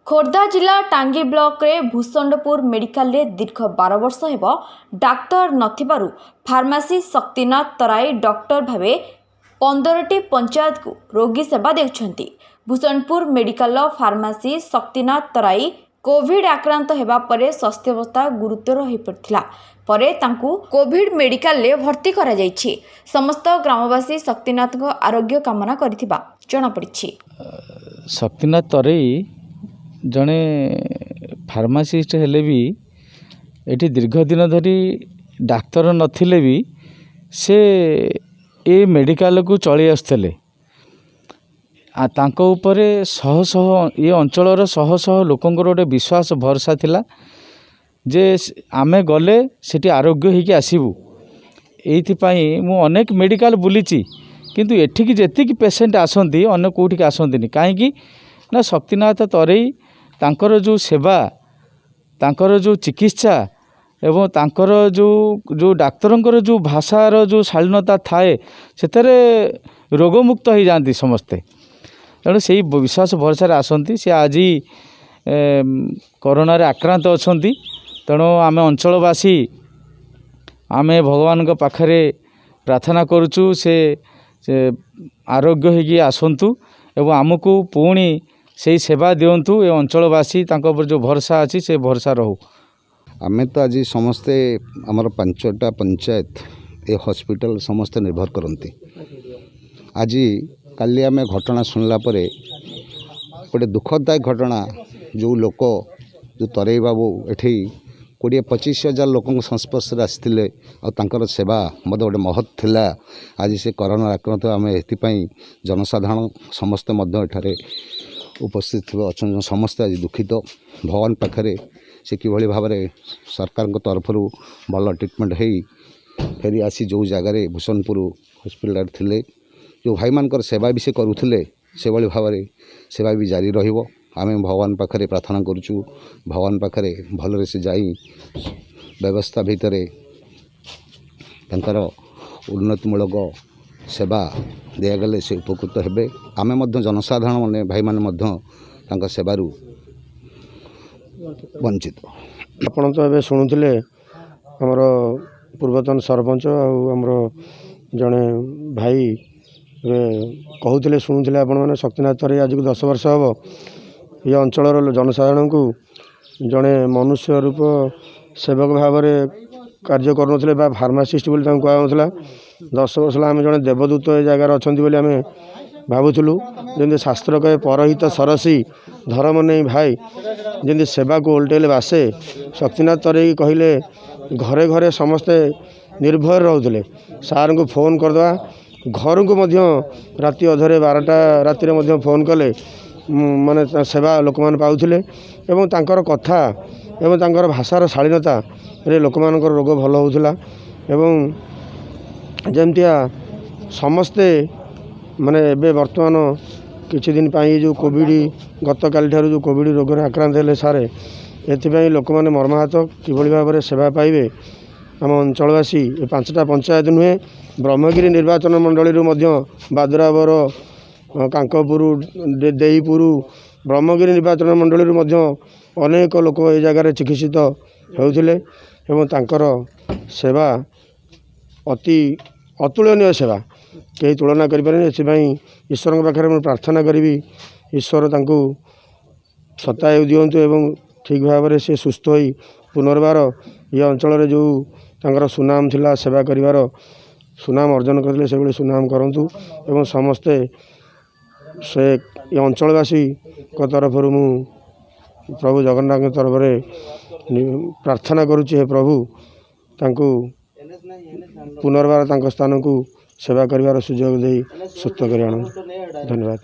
खोर्धा जिला टांगी ब्लॉक रे भूषंडपुर मेडिकल रे दीर्घ 12 वर्ष हेब डाक्टर नथिबारु फार्मासी शक्तिनाथ तराई डॉक्टर भावे 15टी पंचायत को रोगी सेवा देउछंती। भूषणपुर मेडिकल फार्मासी शक्तिनाथ तराई कोविड आक्रांत हेबा परे स्वास्थ्यावस्था गुरुतर हो पड़थिला परे तांकू कोविड मेडिकल ले भर्ती करा जायछि। समस्त ग्रामवासी शक्तिनाथ को आरोग्य कामना करथिबा जणा पड़िछि। शक्तिनाथ तराई जड़े फार्मासीस्ट हेले भी एठी दीर्घ दिन धरी डाक्तर नथिले भी से ए मेडिकल को चली आसुले। तांको उपरे शह शह ये अंचलर शह शह लोकंकर गोटे विश्वास भरसा थिला जे आमे गले सेठी आरोग्य होइकि आसीबू। एइथिपाई मु अनेक मेडिकल बुलीची किंतु एठिकी जेतिकी पेशेंट आसंती अन्य कोठिक आसंतीनी काहेकि ना शक्तिनाथ तराई तांकर जो सेवा तांकर जो चिकित्सा एवं तांकर जो डाक्तरंकर जो भाषार जो शालीनता थाए सेतरे रोगमुक्त हो जाती समस्ते। तेणु से विश्वास भरसा आसती सी आज कोरोना रे आक्रांत अछंती। तेणु आम अंचलवासी आमे भगवान को पाखरे प्रार्थना करुचु से आरोग्य होगी आसंतु एवं आमको पुणी से सेवा दिंतु। ए अंचलवासी तांको जो भरसा अच्छी से भरसा रहू। आमे तो आज समस्ते आमर 5टा पंचायत ए हॉस्पिटल समस्ते निर्भर करती। आज काली आमे घटना सुनला परे गोटे दुखदायक घटना जो लोक जो तराई बाबू एठी 20-25 हजार लोक संस्पर्श आसते और सेवा मत गोटे महत् थिला। आज से कोरोना आक्रांत आम एपाई जनसाधारण समस्ते एठारे उपस्थित अच्छा समस्ते आज दुखित। भगवान पाखे से किभली भाव सरकार तरफ भल ट्रिटमेंट हो फेरी आसी जो जगार भूषणपुर हॉस्पिटल थिले जो भाई मान सेवा भी से करुले से भाव सेवा भी जारी रहिबो। आम भगवान पाखे प्रार्थना करुचु भगवान पाखे भलरे से जाई व्यवस्था भितर उन्नतिमूलक सेवा दिगले से उपकृत हेबे। आमे जनसाधारण मैंने भाई मैंने सेवारू वंचित। आपण तो ए शुणुले आमर पूर्वतन सरपंच आमर जड़े भाई कहते शुणुले आपण मैंने शक्तिनाथ तराई आज को 10 वर्ष हम ये अंचल जनसाधारण को जड़े मनुष्य रूप सेवक भाव में कार्य करुले फार्मासीस्ट बोली कहला। 10 वर्ष आम जड़े देवदूत ए जगार अच्छा आम भावुलु जमी शास्त्र कहे परहित सरसी धर्म नहीं भाई जमी सेवा को उल्टेले बासे। शक्तिनाथ तराई कहले घरे घरे समस्ते निर्भर रोले सार को फोन करदे घर को राति अधरे 12टा राति फोन कले माने सेवा लोक मैंने पाउले एवं तांकर कथा एवं तांकर भाषार शालीनता रे लोक मानकर रोग भल होउथला। एवं जमतिया समस्ते माने एबे वर्तमान किछि दिन पाई जो कोविड गत काली ठारू जो कोविड रोग रे आक्रांत हेले सारे एथिपाई लोक माने मर्माहत किभली भाव में सेवा पाइबे। आम अंचलवासी 5टा पंचायत नुहे ब्रह्मगिरी निर्वाचन मंडली बादुराबर कांकपुर देईपुर ब्रह्मगिरी निर्वाचन मंडली अनेक लोक ए जगार चिकित्सित होउथिले एवं तांकर सेवा अति अतुलनीय सेवा कहीं तुलना करें। ईश्वर पाखे मुझे प्रार्थना करी ईश्वर तांको सतायु दिंतु एवं ठीक भाव में से सुस्थ हो पुनर्बार ये अंचल जो तांकर सुनाम थिला सेवा करिवार सुनाम अर्जन करते से सुनाम करंतु एवं समस्ते से ये अंचलवासी को तरफ मु प्रभु जगन्नाथ तरफ प्रार्थना करुच्ची हे प्रभु तांको पुनर्बार तांको स्थान को सेवा करिवार सुजोग दे सुस्थ करि आनंद। धन्यवाद।